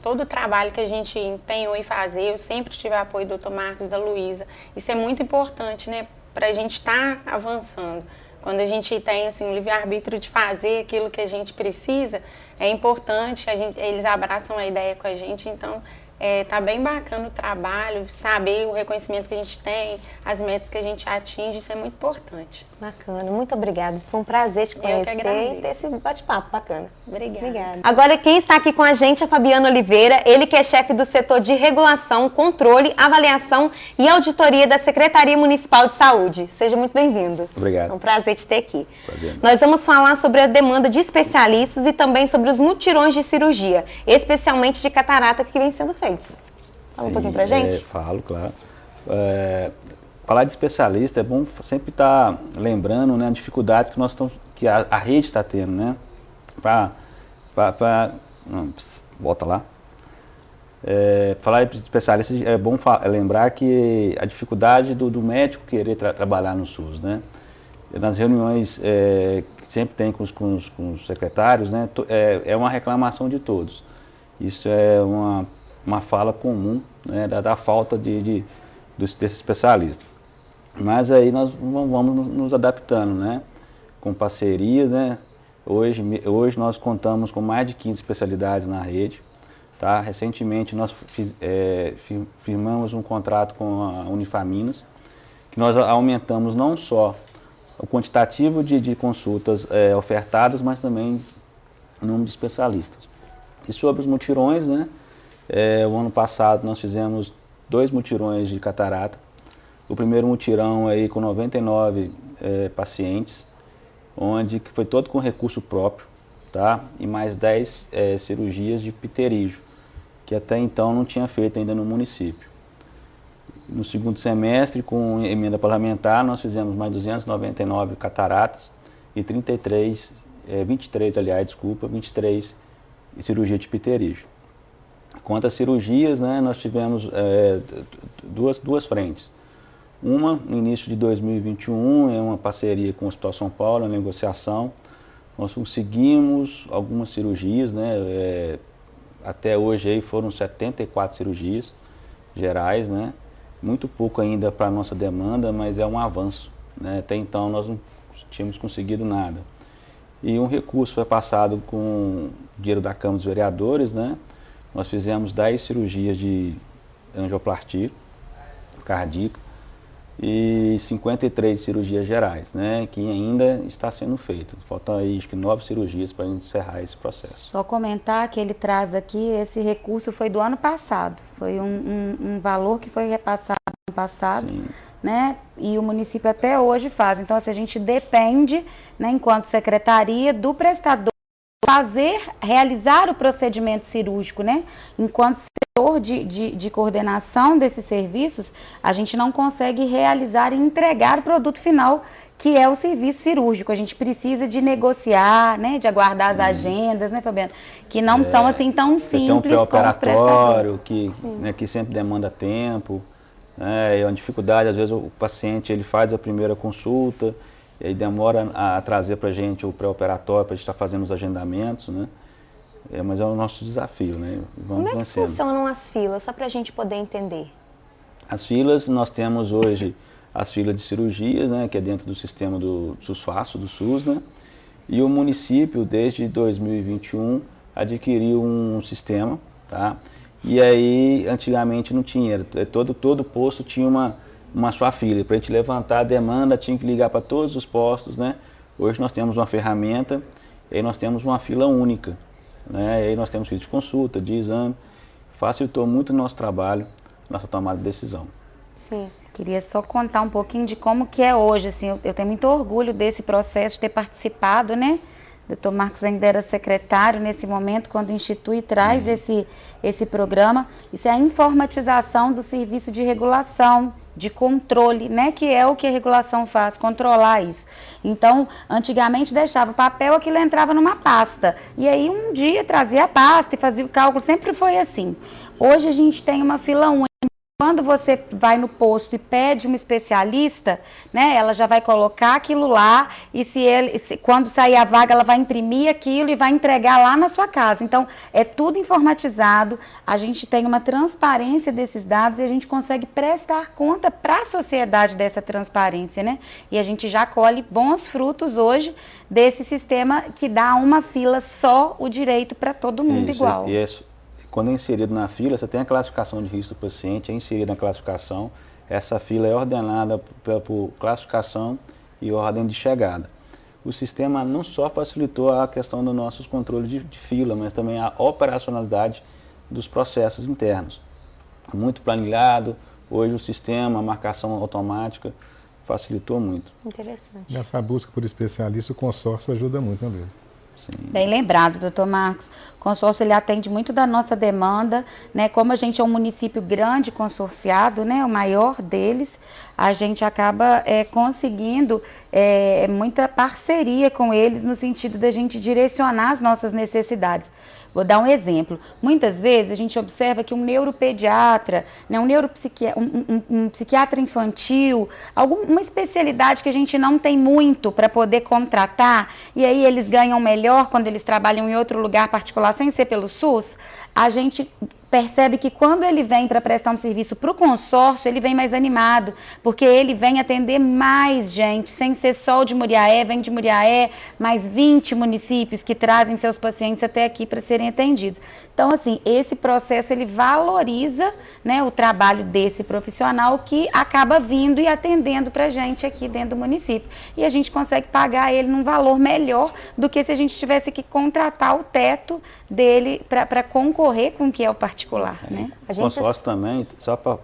todo o trabalho que a gente empenhou em fazer, eu sempre tive o apoio do Dr. Marcos e da Luísa. Isso é muito importante, né, para a gente estar avançando. Quando a gente tem assim, um livre-arbítrio de fazer aquilo que a gente precisa, é importante, eles abraçam a ideia com a gente, então tá bem bacana o trabalho, saber o reconhecimento que a gente tem, as metas que a gente atinge, isso é muito importante. Bacana, muito obrigada. Foi um prazer te conhecer e ter esse bate-papo bacana. Obrigada. Agora quem está aqui com a gente é Fabiano Oliveira, ele que é chefe do setor de regulação, controle, avaliação e auditoria da Secretaria Municipal de Saúde. Seja muito bem-vindo. Obrigado. É um prazer te ter aqui. Prazer. Nós vamos falar sobre a demanda de especialistas e também sobre os mutirões de cirurgia, especialmente de catarata que vem sendo feitos. Fala um pouquinho pra gente? Falo, claro. Falar de especialista é bom sempre estar lembrando, né, a dificuldade que nós estamos, que a rede está tendo, né, para Volta lá. Falar de especialista, é bom lembrar que a dificuldade do médico querer trabalhar no SUS, né? Nas reuniões que sempre tem com os secretários, né, é uma reclamação de todos. Isso é uma fala comum, né, da falta desse especialista. Mas aí nós vamos nos adaptando, né, com parcerias, né. Hoje nós contamos com mais de 15 especialidades na rede. Tá? Recentemente nós firmamos um contrato com a Unifaminas, que nós aumentamos não só o quantitativo de consultas ofertadas, mas também o número de especialistas. E sobre os mutirões, né, o ano passado nós fizemos 2 mutirões de catarata. O primeiro mutirão aí com 99 pacientes, que foi todo com recurso próprio, tá? E mais 10 cirurgias de pterígio, que até então não tinha feito ainda no município. No segundo semestre, com emenda parlamentar, nós fizemos mais 299 cataratas e 23 cirurgias de pterígio. Quanto às cirurgias, né, nós tivemos duas frentes. Uma, no início de 2021, é uma parceria com o Hospital São Paulo, a negociação. Nós conseguimos algumas cirurgias, né, até hoje aí foram 74 cirurgias gerais, né? Muito pouco ainda para a nossa demanda, mas é um avanço, né? Até então nós não tínhamos conseguido nada. E um recurso foi passado com dinheiro da Câmara dos Vereadores, né? Nós fizemos 10 cirurgias de angioplastia cardíaca e 53 cirurgias gerais, né, que ainda está sendo feita. Faltam aí, acho que 9 cirurgias para encerrar esse processo. Só comentar que ele traz aqui, esse recurso foi do ano passado, foi um valor que foi repassado no ano passado, sim, né, e o município até hoje faz. Então, assim, a gente depende, né, enquanto secretaria, do prestador realizar o procedimento cirúrgico, né? Enquanto setor de coordenação desses serviços, a gente não consegue realizar e entregar o produto final, que é o serviço cirúrgico. A gente precisa de negociar, né? De aguardar as agendas, né, Fabiano? Que não são assim tão simples como os pré-operatório, que sempre demanda tempo, né? É uma dificuldade, às vezes o paciente ele faz a primeira consulta, e aí demora a trazer para a gente o pré-operatório, para a gente estar fazendo os agendamentos, né? Mas é o nosso desafio, né? Como é que funcionam as filas, só para a gente poder entender? As filas, nós temos hoje as filas de cirurgias, né? Que é dentro do sistema do SUS-Fácil, do SUS, né? E o município, desde 2021, adquiriu um sistema, tá? E aí, antigamente não tinha, todo posto tinha uma sua fila. Para a gente levantar a demanda, tinha que ligar para todos os postos, né? Hoje nós temos uma ferramenta, e aí nós temos uma fila única, né? E aí nós temos fila de consulta, de exame, facilitou muito o nosso trabalho, nossa tomada de decisão. Sim. Queria só contar um pouquinho de como que é hoje, assim, eu tenho muito orgulho desse processo, de ter participado, né? O Dr. Marcos ainda era secretário nesse momento, quando institui e traz esse programa. Isso é a informatização do serviço de regulação, de controle, né? Que é o que a regulação faz, controlar isso. Então, antigamente deixava o papel, aquilo entrava numa pasta. E aí um dia trazia a pasta e fazia o cálculo, sempre foi assim. Hoje a gente tem uma fila única. Quando você vai no posto e pede uma especialista, né, ela já vai colocar aquilo lá e quando sair a vaga, ela vai imprimir aquilo e vai entregar lá na sua casa. Então, é tudo informatizado, a gente tem uma transparência desses dados e a gente consegue prestar conta para a sociedade dessa transparência, né? E a gente já colhe bons frutos hoje desse sistema que dá uma fila só o direito para todo mundo igual. Quando é inserido na fila, você tem a classificação de risco do paciente, é inserido na classificação, essa fila é ordenada por classificação e ordem de chegada. O sistema não só facilitou a questão dos nossos controles de fila, mas também a operacionalidade dos processos internos. Muito planilhado, hoje o sistema, a marcação automática, facilitou muito. Interessante. Nessa busca por especialista, o consórcio ajuda muito mesmo. Sim. Bem lembrado, doutor Marcos. O consórcio ele atende muito da nossa demanda, né? Como a gente é um município grande consorciado, né? O maior deles, a gente acaba conseguindo muita parceria com eles no sentido da gente direcionar as nossas necessidades. Vou dar um exemplo. Muitas vezes a gente observa que um neuropediatra, né, um psiquiatra infantil, uma especialidade que a gente não tem muito para poder contratar, e aí eles ganham melhor quando eles trabalham em outro lugar particular sem ser pelo SUS, a gente percebe que quando ele vem para prestar um serviço para o consórcio, ele vem mais animado, porque ele vem atender mais gente, sem ser só o de Muriaé, vem de Muriaé, mais 20 municípios que trazem seus pacientes até aqui para serem atendidos. Então, assim, esse processo, ele valoriza, né, o trabalho desse profissional que acaba vindo e atendendo para a gente aqui dentro do município. E a gente consegue pagar ele num valor melhor do que se a gente tivesse que contratar o teto dele para concorrer com o que é o particular. Né? O consórcio também, só para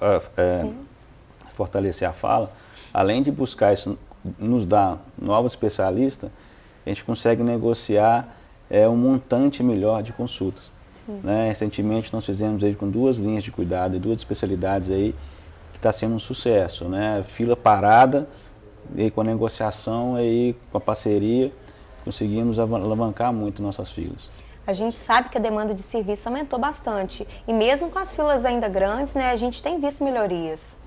fortalecer a fala, além de buscar isso, nos dar novos especialistas, a gente consegue negociar um montante melhor de consultas. Né? Recentemente nós fizemos aí com 2 linhas de cuidado e 2 especialidades aí, que está sendo um sucesso, né? Fila parada, e com a negociação aí, com a parceria, conseguimos alavancar muito nossas filas. A gente sabe que a demanda de serviço aumentou bastante e mesmo com as filas ainda grandes, né, a gente tem visto melhorias.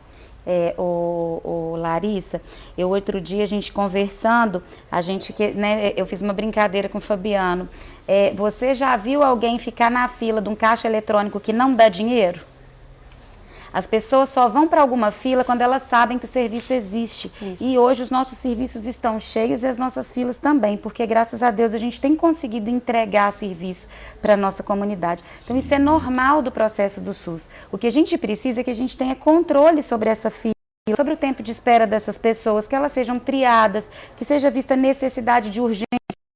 Larissa, outro dia a gente conversando, eu fiz uma brincadeira com o Fabiano. Você já viu alguém ficar na fila de um caixa eletrônico que não dá dinheiro? As pessoas só vão para alguma fila quando elas sabem que o serviço existe. Isso. E hoje os nossos serviços estão cheios e as nossas filas também, porque graças a Deus a gente tem conseguido entregar serviço para a nossa comunidade. Então isso é normal do processo do SUS. O que a gente precisa é que a gente tenha controle sobre essa fila, sobre o tempo de espera dessas pessoas, que elas sejam triadas, que seja vista necessidade de urgência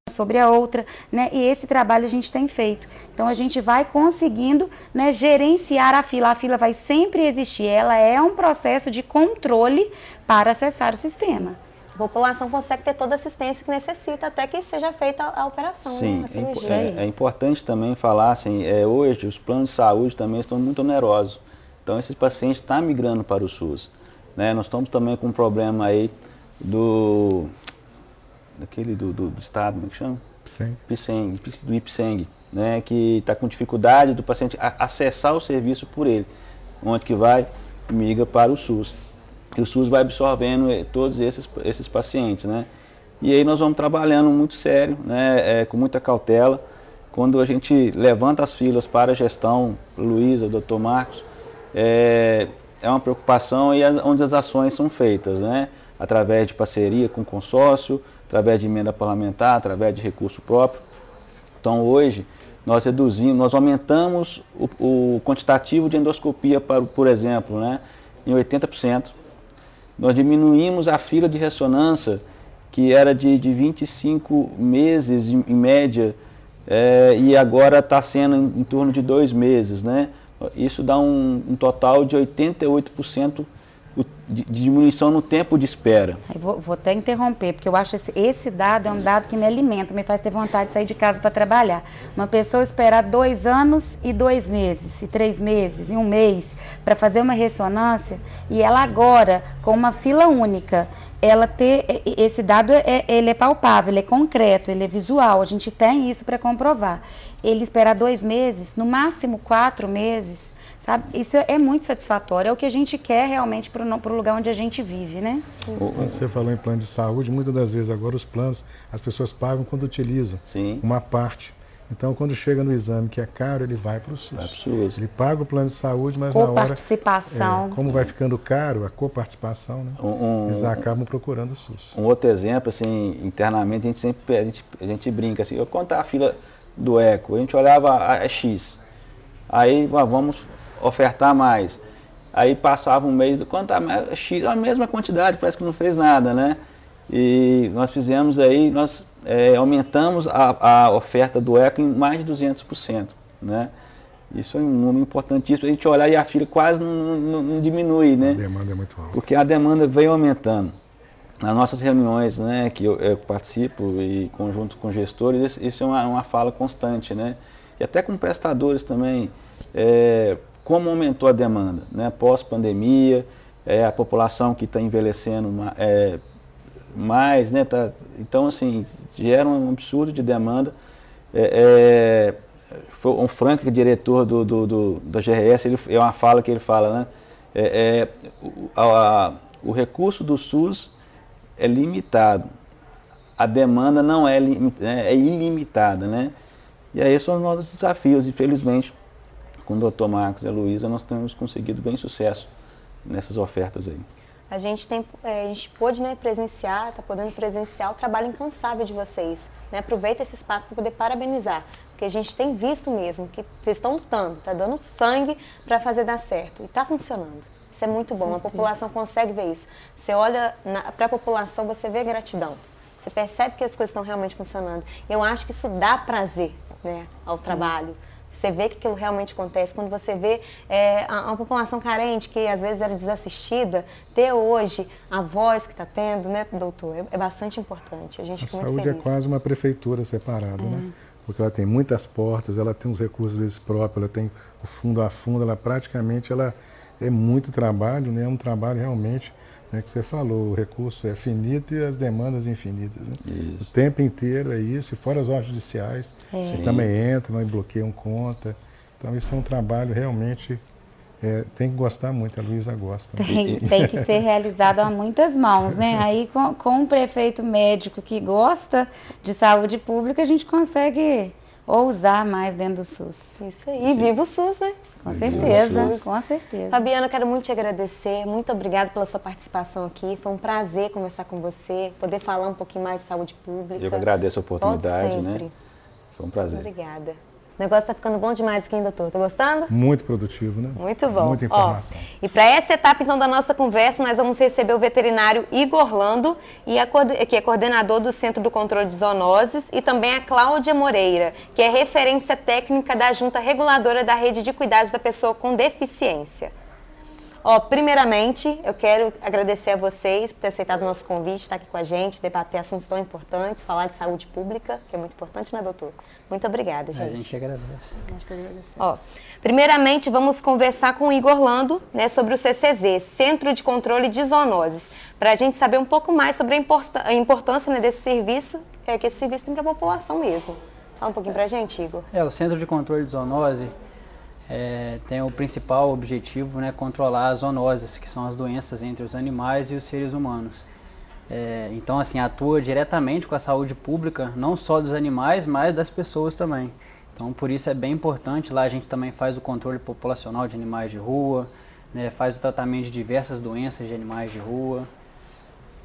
sobre a outra, né? E esse trabalho a gente tem feito. Então a gente vai conseguindo, né, gerenciar a fila vai sempre existir, ela é um processo de controle para acessar o sistema. A população consegue ter toda a assistência que necessita até que seja feita a operação. Sim, a cirurgia. É importante também falar, assim, hoje os planos de saúde também estão muito onerosos, então esses pacientes estão migrando para o SUS, né? Nós estamos também com um problema aí do estado, como é que chama? Do IPSENG, né, que está com dificuldade do paciente acessar o serviço por ele, onde que vai, migra para o SUS. E o SUS vai absorvendo todos esses pacientes, né? E aí nós vamos trabalhando muito sério, né, com muita cautela. Quando a gente levanta as filas para a gestão, Luísa, Dr. Marcos, é uma preocupação e onde as ações são feitas, né? Através de parceria com o consórcio, através de emenda parlamentar, através de recurso próprio. Então hoje nós aumentamos o quantitativo de endoscopia, por exemplo, né, em 80%. Nós diminuímos a fila de ressonância, que era de 25 meses em média, e agora está sendo em torno de 2 meses, né? Isso dá um total de 88% de diminuição no tempo de espera. Vou até interromper, porque eu acho esse dado é um dado que me alimenta, me faz ter vontade de sair de casa para trabalhar. Uma pessoa esperar 2 anos e 2 meses, e 3 meses, e 1 mês, para fazer uma ressonância, e ela agora, com uma fila única, ela ter, esse dado ele é palpável, ele é concreto, ele é visual, a gente tem isso para comprovar. Ele esperar 2 meses, no máximo 4 meses, sabe? Isso é muito satisfatório, é o que a gente quer realmente para o lugar onde a gente vive, né? Quando você falou em plano de saúde, muitas das vezes agora os planos, as pessoas pagam quando utilizam. Sim. Uma parte. Então, quando chega no exame que é caro, ele vai para o SUS. Ele paga o plano de saúde, mas na hora... Coparticipação. Como vai ficando caro, a coparticipação, né? Eles acabam procurando o SUS. Um outro exemplo, assim, internamente, a gente brinca, assim, eu contar a fila do eco, a gente olhava a X, aí vamos ofertar mais. Aí passava um mês, X, a mesma quantidade, parece que não fez nada, né? E nós fizemos aí, nós aumentamos a oferta do eco em mais de 200%, né? Isso é um número importantíssimo. A gente olhar e a fila quase não diminui, né? A demanda é muito alta. Porque a demanda veio aumentando. Nas nossas reuniões, né, que eu participo e conjunto com gestores, isso é uma fala constante, né? E até com prestadores também, como aumentou a demanda, né? Pós-pandemia, a população que está envelhecendo mais, né? Então, assim, gera um absurdo de demanda. foi o Frank, que é diretor da GRS, é uma fala que ele fala, né? O recurso do SUS é limitado, a demanda não é ilimitada, né? E aí são os nossos desafios, infelizmente, com o Dr. Marcos e a Luísa, nós temos conseguido bem sucesso nessas ofertas aí. A gente pôde, né, presenciar, está podendo presenciar o trabalho incansável de vocês. Né? Aproveita esse espaço para poder parabenizar, porque a gente tem visto mesmo que vocês estão lutando, está dando sangue para fazer dar certo e está funcionando. Isso é muito bom, a população consegue ver isso. Você olha para a população, você vê gratidão. Você percebe que as coisas estão realmente funcionando. Eu acho que isso dá prazer, né, ao trabalho. Você vê que aquilo realmente acontece. Quando você vê a população carente, que às vezes era desassistida, ter hoje a voz que está tendo, né, doutor, é bastante importante. A gente fica muito feliz. A saúde é quase uma prefeitura separada, né? Porque ela tem muitas portas, ela tem os recursos às vezes próprios, ela tem o fundo a fundo, ela praticamente é muito trabalho, né? É um trabalho realmente, né, que você falou, o recurso é finito e as demandas infinitas, né? O tempo inteiro é isso, e fora as ordens judiciais, que também entram e bloqueiam conta. Então isso é um trabalho realmente, tem que gostar muito, a Luísa gosta. Tem que ser realizado a muitas mãos, né? Aí com um prefeito médico que gosta de saúde pública, a gente consegue ousar mais dentro do SUS. Isso aí, e viva o SUS, né? Com certeza, com certeza. Fabiana, eu quero muito te agradecer, muito obrigada pela sua participação aqui, foi um prazer conversar com você, poder falar um pouquinho mais de saúde pública. Eu que agradeço a oportunidade, né? Foi um prazer. Obrigada. O negócio está ficando bom demais aqui, hein, doutor? Tá gostando? Muito produtivo, né? Muito bom. Muita informação. E para essa etapa, então, da nossa conversa, nós vamos receber o veterinário Igor Orlando, que é coordenador do Centro do Controle de Zoonoses, e também a Cláudia Moreira, que é referência técnica da Junta Reguladora da Rede de Cuidados da Pessoa com Deficiência. Primeiramente, eu quero agradecer a vocês por ter aceitado o nosso convite, estar aqui com a gente, debater assuntos tão importantes, falar de saúde pública, que é muito importante, né, doutor? Muito obrigada, gente. A gente agradece. Nós que agradecemos. Primeiramente, vamos conversar com o Igor Orlando, né, sobre o CCZ, Centro de Controle de Zoonoses, para a gente saber um pouco mais sobre a importância, né, desse serviço, que esse serviço tem para a população mesmo. Fala um pouquinho para a gente, Igor. O Centro de Controle de Zoonose tem o principal objetivo, né, controlar as zoonoses, que são as doenças entre os animais e os seres humanos. Então, assim, atua diretamente com a saúde pública, não só dos animais, mas das pessoas também. Então, por isso é bem importante. Lá a gente também faz o controle populacional de animais de rua, né, faz o tratamento de diversas doenças de animais de rua.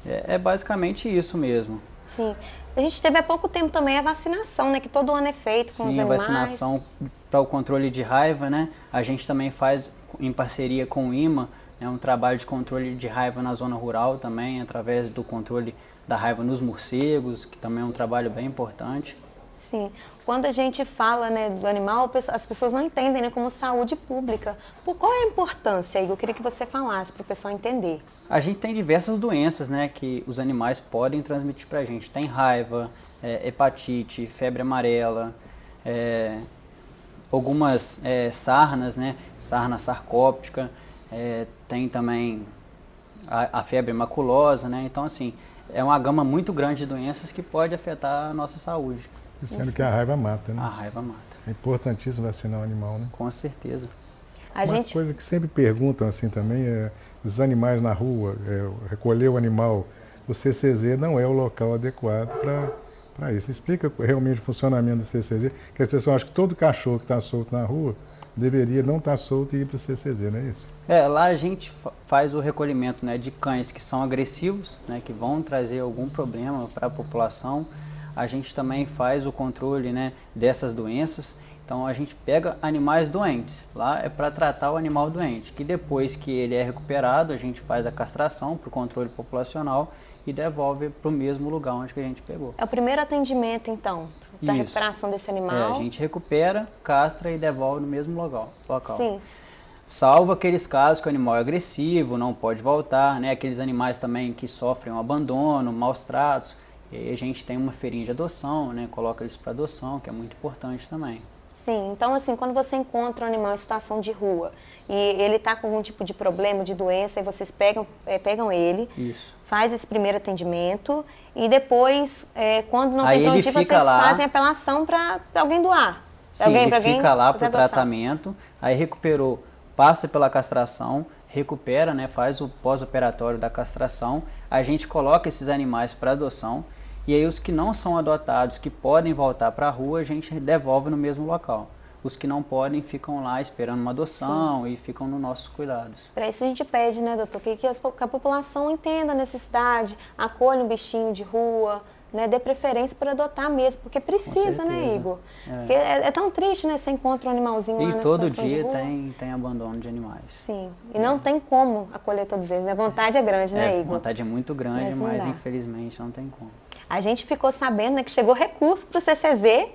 É basicamente isso mesmo. Sim. A gente teve há pouco tempo também a vacinação, né, que todo ano é feito com os animais. Sim, a vacinação para o controle de raiva, né? A gente também faz, em parceria com o IMA, um trabalho de controle de raiva na zona rural também, através do controle da raiva nos morcegos, que também é um trabalho bem importante. Sim. Quando a gente fala, né, do animal, as pessoas não entendem, né, como saúde pública. Qual é a importância, Igor? Eu queria que você falasse para o pessoal entender. A gente tem diversas doenças, né, que os animais podem transmitir para a gente. Tem raiva, hepatite, febre amarela, algumas sarnas, né, sarna sarcóptica, tem também a febre maculosa, né. Então, assim, é uma gama muito grande de doenças que pode afetar a nossa saúde. Sendo que a raiva mata, né? A raiva mata. É importantíssimo vacinar o animal, né? Com certeza. Uma coisa que sempre perguntam assim também é os animais na rua, recolher o animal, o CCZ não é o local adequado para isso. Explica realmente o funcionamento do CCZ, que as pessoas acham que todo cachorro que está solto na rua deveria não estar solto e ir para o CCZ, não é isso? Lá a gente faz o recolhimento, né, de cães que são agressivos, né, que vão trazer algum problema para a população. A gente também faz o controle, né, dessas doenças. Então a gente pega animais doentes, lá é para tratar o animal doente, que depois que ele é recuperado, a gente faz a castração para o controle populacional e devolve para o mesmo lugar onde que a gente pegou. É o primeiro atendimento, então, da recuperação desse animal? A gente recupera, castra e devolve no mesmo local. Sim. Salvo aqueles casos que o animal é agressivo, não pode voltar, né? Aqueles animais também que sofrem um abandono, maus tratos. E aí a gente tem uma feirinha de adoção, né? Coloca eles para adoção, que é muito importante também. Sim, então assim, quando você encontra um animal em situação de rua e ele está com algum tipo de problema, de doença, e vocês pegam ele, faz esse primeiro atendimento e depois, quando não tem pra onde ir, vocês fazem apelação para alguém doar. Sim, ele fica lá para o tratamento, aí recuperou, passa pela castração, recupera, né, faz o pós-operatório da castração, a gente coloca esses animais para adoção, e aí os que não são adotados, que podem voltar para a rua, a gente devolve no mesmo local. Os que não podem ficam lá esperando uma adoção e ficam nos nossos cuidados. Para isso a gente pede, né, doutor, que a população entenda a necessidade, acolha um bichinho de rua, né, dê preferência para adotar mesmo, porque precisa, né, Igor? Porque é tão triste, né, você encontra um animalzinho lá na situação de rua. E todo dia tem abandono de animais. Sim, e não tem como acolher todos eles, a vontade é grande, né, Igor? A vontade é muito grande, mas infelizmente não tem como. A gente ficou sabendo, né, que chegou recurso para o CCZ,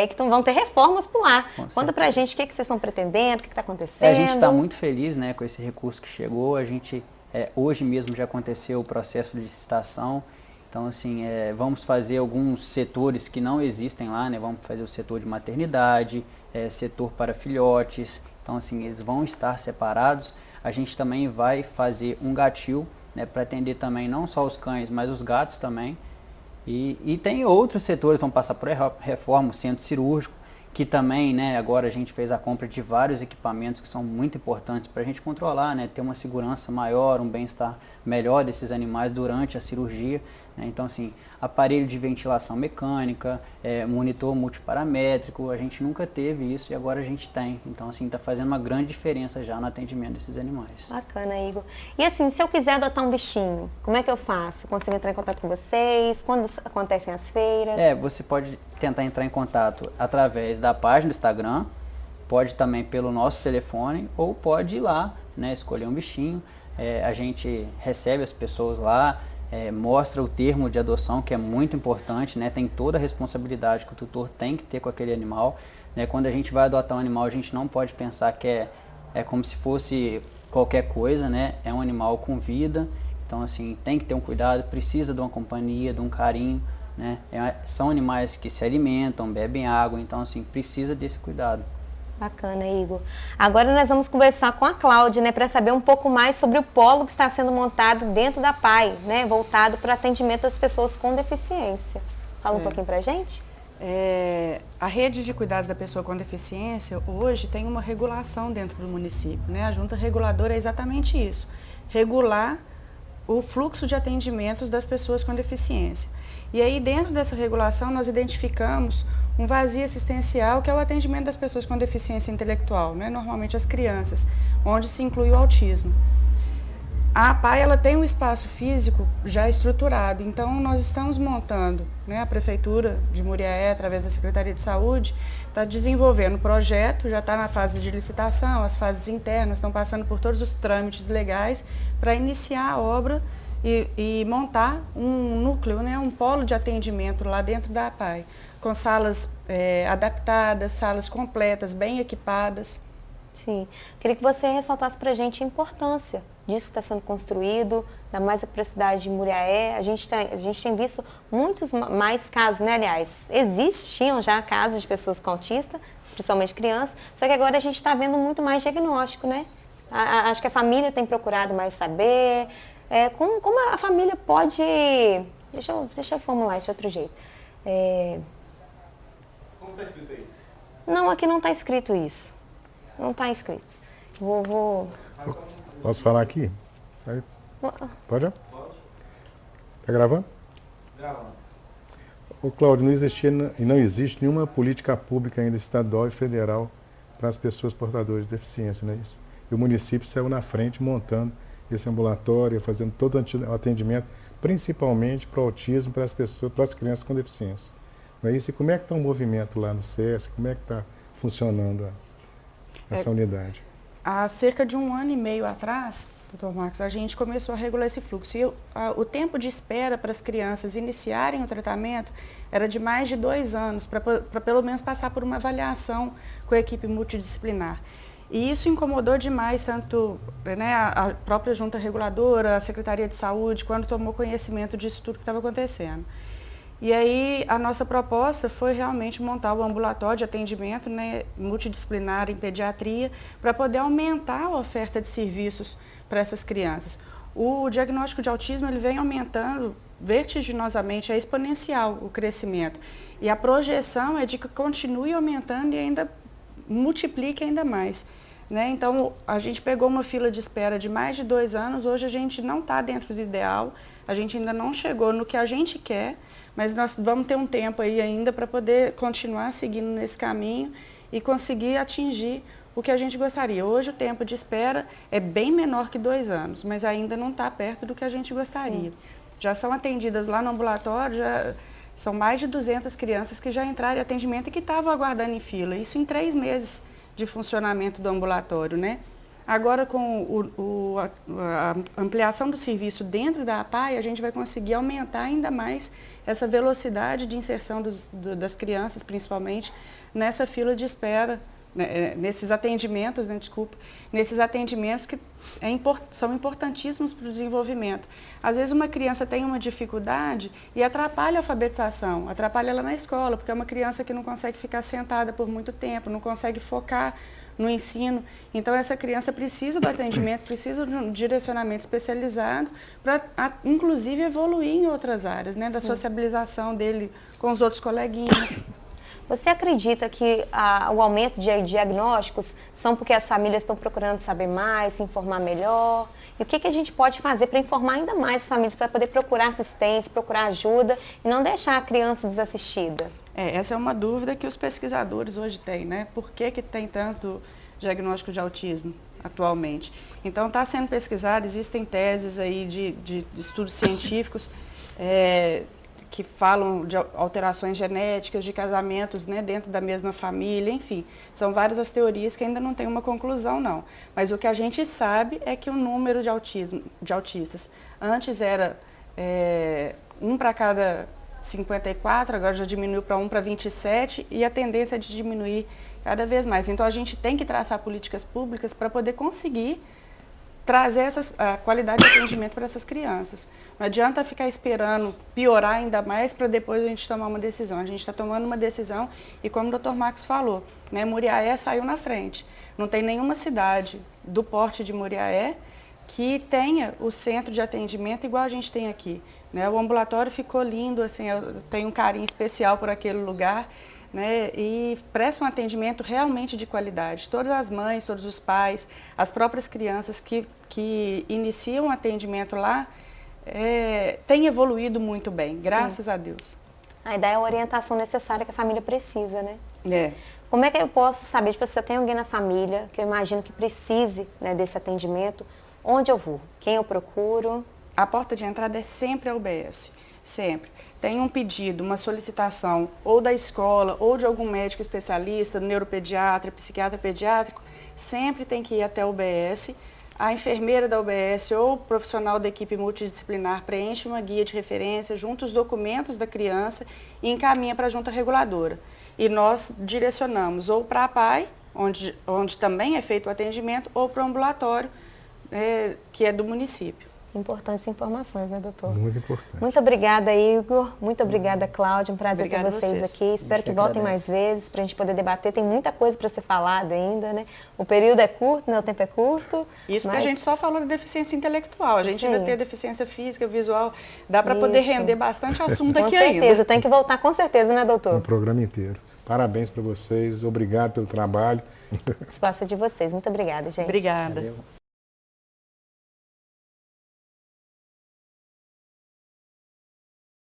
que vão ter reformas por lá. Conta pra gente o que vocês estão pretendendo, o que está acontecendo. A gente está muito feliz, né, com esse recurso que chegou. A gente, hoje mesmo já aconteceu o processo de licitação. Então, assim, vamos fazer alguns setores que não existem lá, né? Vamos fazer o setor de maternidade, setor para filhotes. Então, assim, eles vão estar separados. A gente também vai fazer um gatil, né, para atender também não só os cães, mas os gatos também. E tem outros setores que vão passar por reforma, o centro cirúrgico, que também, né, agora a gente fez a compra de vários equipamentos que são muito importantes para a gente controlar, né, ter uma segurança maior, um bem-estar melhor desses animais durante a cirurgia. Né? Então, assim, aparelho de ventilação mecânica, monitor multiparamétrico, a gente nunca teve isso e agora a gente tem. Então, assim, está fazendo uma grande diferença já no atendimento desses animais. Bacana, Igor. E assim, se eu quiser adotar um bichinho, como é que eu faço? Consigo entrar em contato com vocês? Quando acontecem as feiras? Você pode tentar entrar em contato através da página do Instagram, pode também pelo nosso telefone ou pode ir lá, né, escolher um bichinho. A gente recebe as pessoas lá, mostra o termo de adoção, que é muito importante, né? Tem toda a responsabilidade que o tutor tem que ter com aquele animal. Né? Quando a gente vai adotar um animal, a gente não pode pensar que é como se fosse qualquer coisa, né? É um animal com vida, então, assim, tem que ter um cuidado, precisa de uma companhia, de um carinho, né? São animais que se alimentam, bebem água, então, assim, precisa desse cuidado. Bacana, Igor. Agora nós vamos conversar com a Cláudia, né, para saber um pouco mais sobre o polo que está sendo montado dentro da PAI, né, voltado para o atendimento das pessoas com deficiência. Fala um pouquinho para a gente. A rede de cuidados da pessoa com deficiência hoje tem uma regulação dentro do município, né? A junta reguladora é exatamente isso, regular o fluxo de atendimentos das pessoas com deficiência. E aí dentro dessa regulação nós identificamos um vazio assistencial, que é o atendimento das pessoas com deficiência intelectual, né? Normalmente as crianças, onde se inclui o autismo. A APAI, ela tem um espaço físico já estruturado, então nós estamos montando, né, a Prefeitura de Muriaé, através da Secretaria de Saúde, está desenvolvendo o projeto, já está na fase de licitação, as fases internas estão passando por todos os trâmites legais para iniciar a obra e montar um núcleo, né, um polo de atendimento lá dentro da APAI, com salas adaptadas, salas completas, bem equipadas. Sim, queria que você ressaltasse para a gente a importância disso que está sendo construído, ainda mais para a cidade de Muriaé. A gente tem visto muitos mais casos, né? Aliás, existiam já casos de pessoas com autista, principalmente crianças, só que agora a gente está vendo muito mais diagnóstico, né? Acho que a família tem procurado mais saber como a família pode... Deixa eu formular isso de outro jeito. Como está escrito aí? Não, aqui não está escrito isso. Não está escrito. Posso falar aqui? Pode? Está gravando? Gravando. Ô, Cláudio, não existia e não existe nenhuma política pública ainda estadual e federal para as pessoas portadoras de deficiência, não é isso? E o município saiu na frente montando esse ambulatório, fazendo todo o atendimento, principalmente para o autismo, para as pessoas, para as crianças com deficiência. Não é isso? E como é que está o movimento lá no SESC? Como é que está funcionando essa unidade? Há cerca de 1 ano e meio atrás, doutor Marcos, a gente começou a regular esse fluxo. E o tempo de espera para as crianças iniciarem o tratamento era de mais de 2 anos, para pelo menos passar por uma avaliação com a equipe multidisciplinar. E isso incomodou demais tanto, né, a própria junta reguladora, a Secretaria de Saúde, quando tomou conhecimento disso tudo que estava acontecendo. E aí a nossa proposta foi realmente montar o ambulatório de atendimento, né, multidisciplinar em pediatria, para poder aumentar a oferta de serviços para essas crianças. O diagnóstico de autismo ele vem aumentando vertiginosamente, é exponencial o crescimento. E a projeção é de que continue aumentando e ainda multiplique ainda mais. Né? Então, a gente pegou uma fila de espera de mais de 2 anos, hoje a gente não está dentro do ideal, a gente ainda não chegou no que a gente quer, mas nós vamos ter um tempo aí ainda para poder continuar seguindo nesse caminho e conseguir atingir o que a gente gostaria. Hoje o tempo de espera é bem menor que 2 anos, mas ainda não está perto do que a gente gostaria. Sim. Já são atendidas lá no ambulatório, já são mais de 200 crianças que já entraram em atendimento e que estavam aguardando em fila, isso em 3 meses de funcionamento do ambulatório, né? Agora, com a ampliação do serviço dentro da APAE, a gente vai conseguir aumentar ainda mais essa velocidade de inserção das crianças, principalmente, nessa fila de espera, né, nesses atendimentos, né, nesses atendimentos que são importantíssimos para o desenvolvimento. Às vezes uma criança tem uma dificuldade e atrapalha a alfabetização, atrapalha ela na escola, porque é uma criança que não consegue ficar sentada por muito tempo, não consegue focar no ensino. Então essa criança precisa do atendimento, precisa de um direcionamento especializado para, inclusive, evoluir em outras áreas, né, da sociabilização dele com os outros coleguinhas. Você acredita que o aumento de diagnósticos são porque as famílias estão procurando saber mais, se informar melhor? E o que a gente pode fazer para informar ainda mais as famílias, para poder procurar assistência, procurar ajuda e não deixar a criança desassistida? Essa é uma dúvida que os pesquisadores hoje têm, né? Por que tem tanto diagnóstico de autismo atualmente? Então, está sendo pesquisado, existem teses aí de estudos científicos que falam de alterações genéticas, de casamentos, né, dentro da mesma família, enfim. São várias as teorias que ainda não tem uma conclusão, não. Mas o que a gente sabe é que o número de autistas antes era 1 para cada 54, agora já diminuiu para 1 para 27 e a tendência é de diminuir cada vez mais. Então, a gente tem que traçar políticas públicas para poder conseguir trazer a qualidade de atendimento para essas crianças. Não adianta ficar esperando piorar ainda mais para depois a gente tomar uma decisão. A gente está tomando uma decisão e, como o Dr. Marcos falou, né, Muriaé saiu na frente. Não tem nenhuma cidade do porte de Muriaé que tenha o centro de atendimento igual a gente tem aqui. Né? O ambulatório ficou lindo, assim, eu tenho um carinho especial por aquele lugar. Né, e presta um atendimento realmente de qualidade. Todas as mães, todos os pais, as próprias crianças que iniciam o atendimento lá têm evoluído muito bem, graças a Deus. Aí dá a orientação necessária que a família precisa, né? Como é que eu posso saber, tipo, se eu tenho alguém na família que eu imagino que precise, né, desse atendimento, onde eu vou? Quem eu procuro? A porta de entrada é sempre a UBS, sempre. Tem um pedido, uma solicitação, ou da escola, ou de algum médico especialista, neuropediatra, psiquiatra pediátrico, sempre tem que ir até a UBS. A enfermeira da UBS ou o profissional da equipe multidisciplinar preenche uma guia de referência, junta os documentos da criança e encaminha para a junta reguladora. E nós direcionamos ou para a APAE, onde também é feito o atendimento, ou para o ambulatório, que é do município. Importantes informações, né, doutor? Muito importante. Muito obrigada, Igor. Muito obrigada, Cláudia. Um prazer ter vocês aqui. Espero que voltem mais vezes para a gente poder debater. Tem muita coisa para ser falada ainda, né? O período é curto, né? O tempo é curto. Isso porque a gente só falou da deficiência intelectual. A gente ainda tem deficiência física, visual. Dá para poder render bastante assunto aqui ainda. Com certeza. Tem que voltar com certeza, né, doutor? O programa inteiro. Parabéns para vocês. Obrigado pelo trabalho. O espaço é de vocês. Muito obrigada, gente. Obrigada. Valeu.